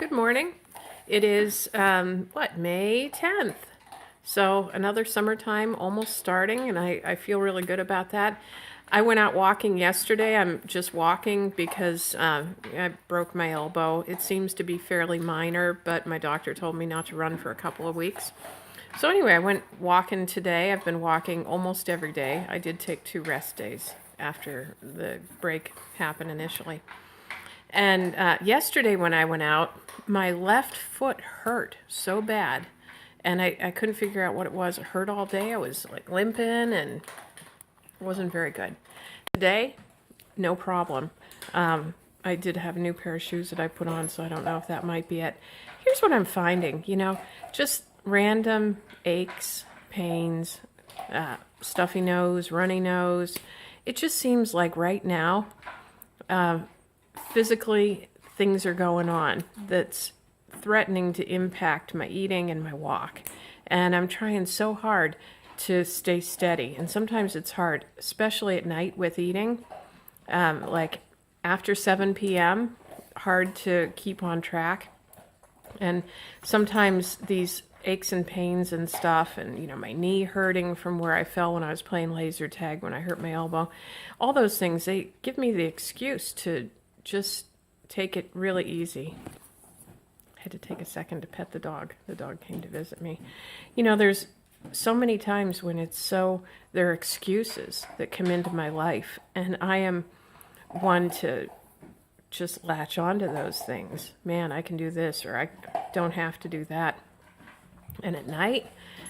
Good morning. It is, May 10th. So another summertime almost starting, and I feel really good about that. I went out walking yesterday. I'm just walking because I broke my elbow. It seems to be fairly minor, but my doctor told me not to run for a couple of weeks. So anyway, I went walking today. I've been walking almost every day. I did take 2 rest days after the break happened initially. And yesterday when I went out, my left foot hurt so bad. And I couldn't figure out what it was. It hurt all day. I was like limping and it wasn't very good. Today, no problem. I did have a new pair of shoes that I put on, so I don't know if that might be it. Here's what I'm finding, just random aches, pains, stuffy nose, runny nose. It just seems like right now, physically things are going on that's threatening to impact my eating and my walk. And I'm trying so hard to stay steady. And sometimes it's hard, especially at night with eating. Like after 7 p.m., hard to keep on track. And sometimes these aches and pains and stuff, and my knee hurting from where I fell when I was playing laser tag when I hurt my elbow, all those things, they give me the excuse to just take it really easy. I had to take a second to pet the dog. The dog came to visit me. There's so many times when there are excuses that come into my life, and I am one to just latch onto those things. Man, I can do this, or I don't have to do that. And at night,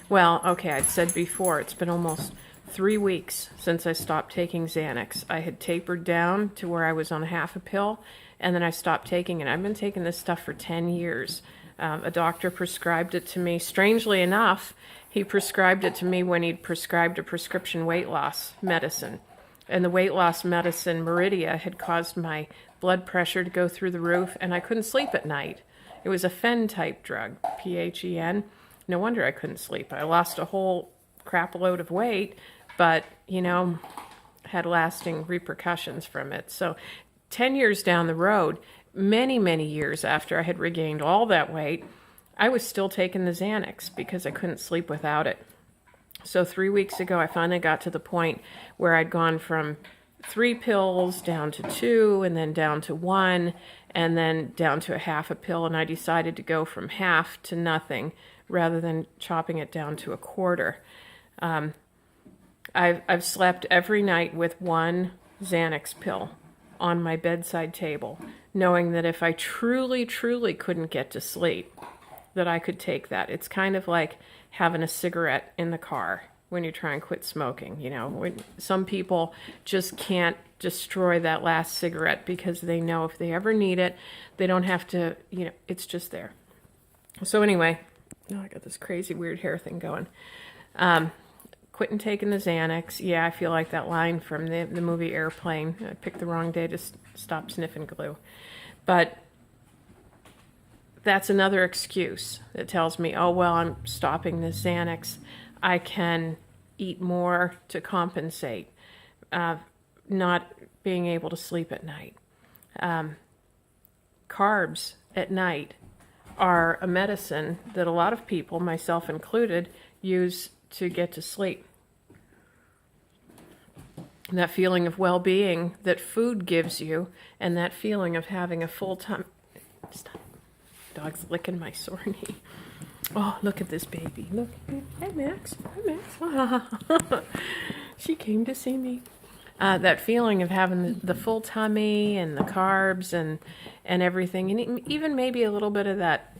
well, okay, I'd said before, it's been almost 3 weeks since I stopped taking Xanax. I had tapered down to where I was on half a pill, and then I stopped taking it. I've been taking this stuff for 10 years. A doctor prescribed it to me. Strangely enough, he prescribed it to me when he'd prescribed a prescription weight loss medicine. And the weight loss medicine, Meridia, had caused my blood pressure to go through the roof, and I couldn't sleep at night. It was a Phen-type drug, P-H-E-N. No wonder I couldn't sleep. I lost a whole crap load of weight, but, had lasting repercussions from it. So 10 years down the road, many, many years after I had regained all that weight, I was still taking the Xanax because I couldn't sleep without it. So 3 weeks ago, I finally got to the point where I'd gone from 3 pills down to 2, and then down to 1, and then down to a half a pill, and I decided to go from half to nothing rather than chopping it down to a quarter. I've slept every night with 1 Xanax pill on my bedside table, knowing that if I truly, truly couldn't get to sleep, that I could take that. It's kind of like having a cigarette in the car when you try and quit smoking. When some people just can't destroy that last cigarette because they know if they ever need it, they don't have to, it's just there. So anyway, I got this crazy weird hair thing going. Quitting taking the Xanax. Yeah, I feel like that line from the movie Airplane. I picked the wrong day to stop sniffing glue. But that's another excuse that tells me, oh, well, I'm stopping the Xanax. I can eat more to compensate, not being able to sleep at night. Carbs at night are a medicine that a lot of people, myself included, use to get to sleep. That feeling of well-being that food gives you, and that feeling of having a full-time... Stop. Dog's licking my sore knee. Oh, look at this baby. Look. Hey, Max. Hi, Max. She came to see me. That feeling of having the full tummy and the carbs and everything, and even maybe a little bit of that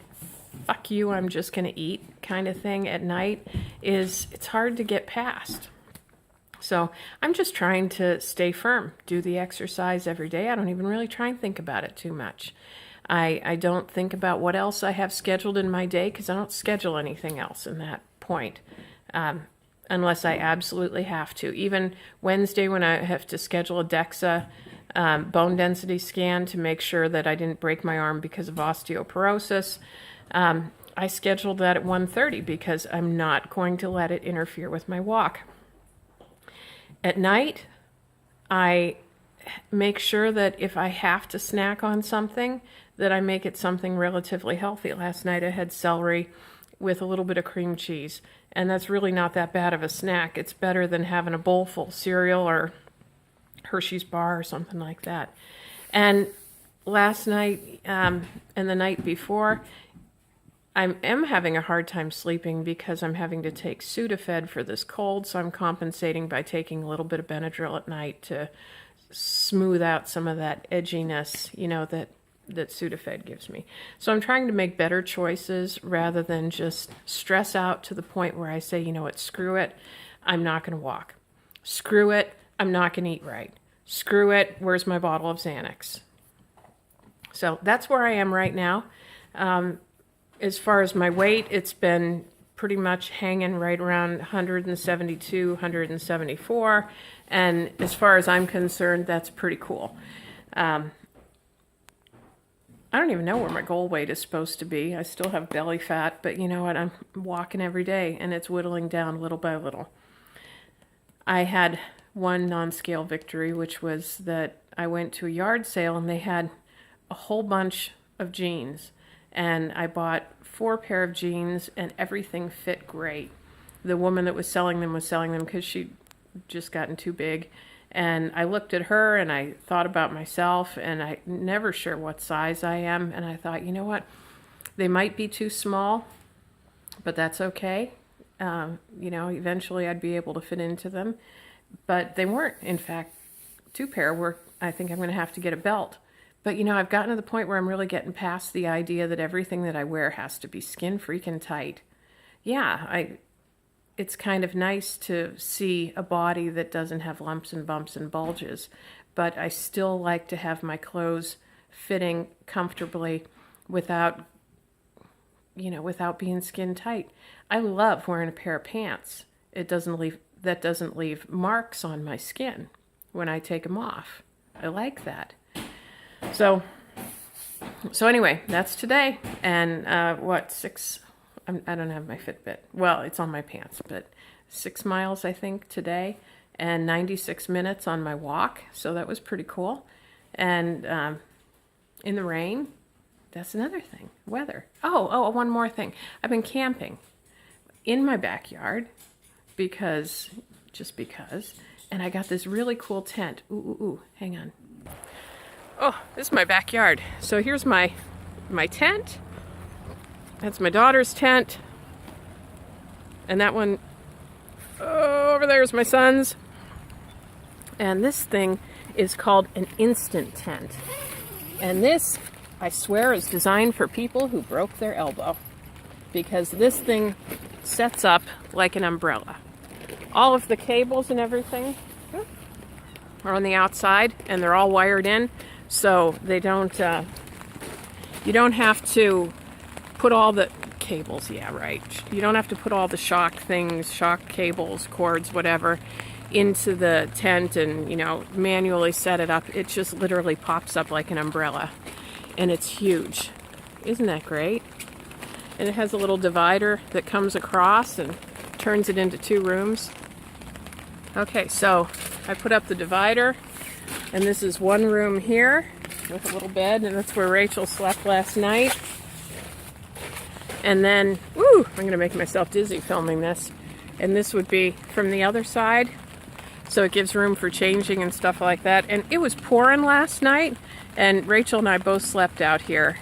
fuck you, I'm just going to eat kind of thing at night, it's hard to get past. So I'm just trying to stay firm, do the exercise every day. I don't even really try and think about it too much. I don't think about what else I have scheduled in my day because I don't schedule anything else in that point, unless I absolutely have to. Even Wednesday when I have to schedule a DEXA bone density scan to make sure that I didn't break my arm because of osteoporosis, I scheduled that at 1:30 because I'm not going to let it interfere with my walk. At night, I make sure that if I have to snack on something, that I make it something relatively healthy. Last night I had celery with a little bit of cream cheese, and that's really not that bad of a snack. It's better than having a bowl full of cereal or Hershey's bar or something like that. And last night and the night before, I am having a hard time sleeping because I'm having to take Sudafed for this cold, so I'm compensating by taking a little bit of Benadryl at night to smooth out some of that edginess, that Sudafed gives me. So I'm trying to make better choices rather than just stress out to the point where I say, you know what, screw it, I'm not going to walk. Screw it, I'm not going to eat right. Screw it, where's my bottle of Xanax? So that's where I am right now. As far as my weight, it's been pretty much hanging right around 172, 174. And as far as I'm concerned, that's pretty cool. I don't even know where my goal weight is supposed to be. I still have belly fat, but you know what? I'm walking every day and it's whittling down little by little. I had one non-scale victory, which was that I went to a yard sale and they had a whole bunch of jeans. And I bought 4 pair of jeans and everything fit great. The woman that was selling them because she'd just gotten too big. And I looked at her and I thought about myself, and I never sure what size I am. And I thought, you know what? They might be too small, but that's okay. Eventually I'd be able to fit into them. But they weren't. In fact, 2 pair were, I think I'm going to have to get a belt. But, I've gotten to the point where I'm really getting past the idea that everything that I wear has to be skin freaking tight. Yeah, it's kind of nice to see a body that doesn't have lumps and bumps and bulges, but I still like to have my clothes fitting comfortably without being skin tight. I love wearing a pair of pants. That doesn't leave marks on my skin when I take them off. I like that. So anyway, that's today. And I don't have my Fitbit. Well, it's on my pants, but 6 miles, I think, today, and 96 minutes on my walk. So that was pretty cool. And in the rain, that's another thing. Weather. Oh, one more thing. I've been camping in my backyard because, and I got this really cool tent. Ooh, hang on. Oh, this is my backyard. So here's my tent. That's my daughter's tent. And that one over there is my son's. And this thing is called an instant tent. And this, I swear, is designed for people who broke their elbow. Because this thing sets up like an umbrella. All of the cables and everything are on the outside, and they're all wired in. So they don't, you don't have to put all the cables, you don't have to put all the shock cables, cords, whatever, into the tent and, manually set it up. It just literally pops up like an umbrella, and it's huge. Isn't that great? And it has a little divider that comes across and turns it into 2 rooms. Okay, so I put up the divider, and this is one room here with a little bed, and that's where Rachel slept last night. And then, I'm going to make myself dizzy filming this. And this would be from the other side. So it gives room for changing and stuff like that. And it was pouring last night. And Rachel and I both slept out here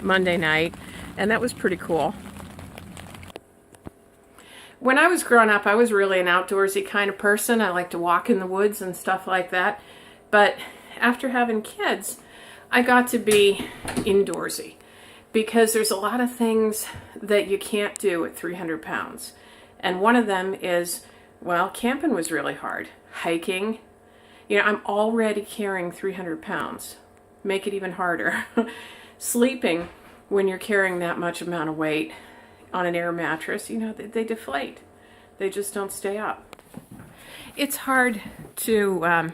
Monday night. And that was pretty cool. When I was growing up, I was really an outdoorsy kind of person. I like to walk in the woods and stuff like that. But after having kids, I got to be indoorsy. Because there's a lot of things that you can't do at 300 pounds. And one of them is, camping was really hard. Hiking. I'm already carrying 300 pounds. Make it even harder. Sleeping, when you're carrying that much amount of weight on an air mattress, they deflate. They just don't stay up. It's hard to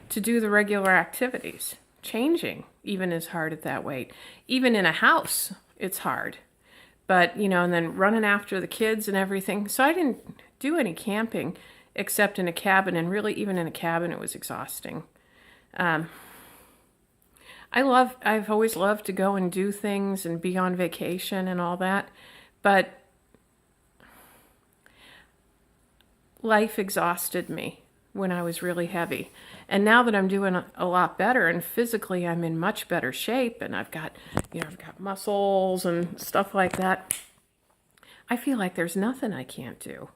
do the regular activities. Changing even is hard at that weight. Even in a house, it's hard. But, and then running after the kids and everything. So I didn't do any camping except in a cabin. And really, even in a cabin, it was exhausting. I I've always loved to go and do things and be on vacation and all that, but life exhausted me when I was really heavy. And now that I'm doing a lot better and physically I'm in much better shape and I've got muscles and stuff like that, I feel like there's nothing I can't do.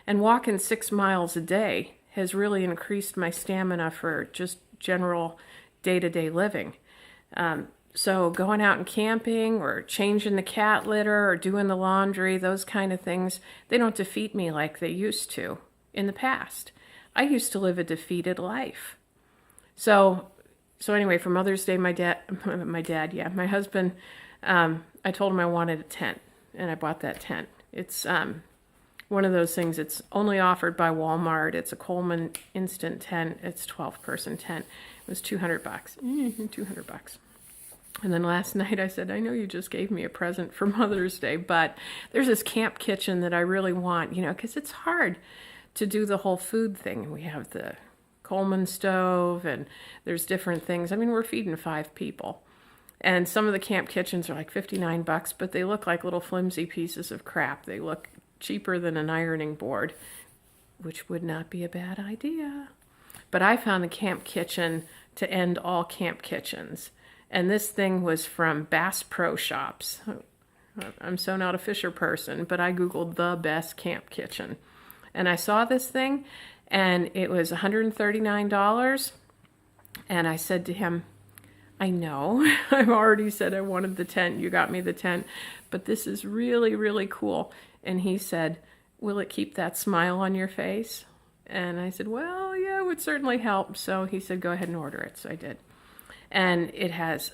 And walking 6 miles a day has really increased my stamina for just general day-to-day living. So going out and camping or changing the cat litter or doing the laundry, those kind of things, they don't defeat me like they used to in the past. I used to live a defeated life. So anyway, for Mother's Day, my husband, I told him I wanted a tent, and I bought that tent. It's one of those things, it's only offered by Walmart. It's a Coleman instant tent. It's 12-person tent. It was $200. $200. And then last night I said, I know you just gave me a present for Mother's Day, but there's this camp kitchen that I really want, because it's hard to do the whole food thing. We have the Coleman stove and there's different things. I mean, we're feeding 5 people. And some of the camp kitchens are like $59, but they look like little flimsy pieces of crap. They look cheaper than an ironing board, which would not be a bad idea. But I found the camp kitchen to end all camp kitchens. And this thing was from Bass Pro Shops. I'm so not a Fisher person, but I Googled the best camp kitchen. And I saw this thing, and it was $139. And I said to him, I know, I've already said I wanted the tent. You got me the tent. But this is really, really cool. And he said, will it keep that smile on your face? And I said, well, yeah, it would certainly help. So he said, go ahead and order it. So I did. And it has,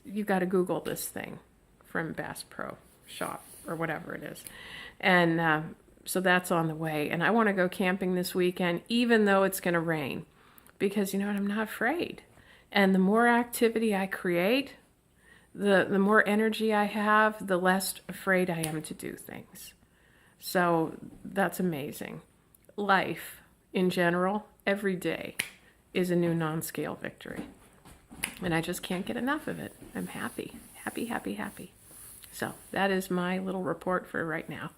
you got to Google this thing from Bass Pro Shop or whatever it is. And so that's on the way. And I want to go camping this weekend, even though it's going to rain, because you know what? I'm not afraid. And the more activity I create, the more energy I have, the less afraid I am to do things. So that's amazing. Life in general, every day, is a new non-scale victory. And I just can't get enough of it. I'm happy, happy, happy, happy. So that is my little report for right now.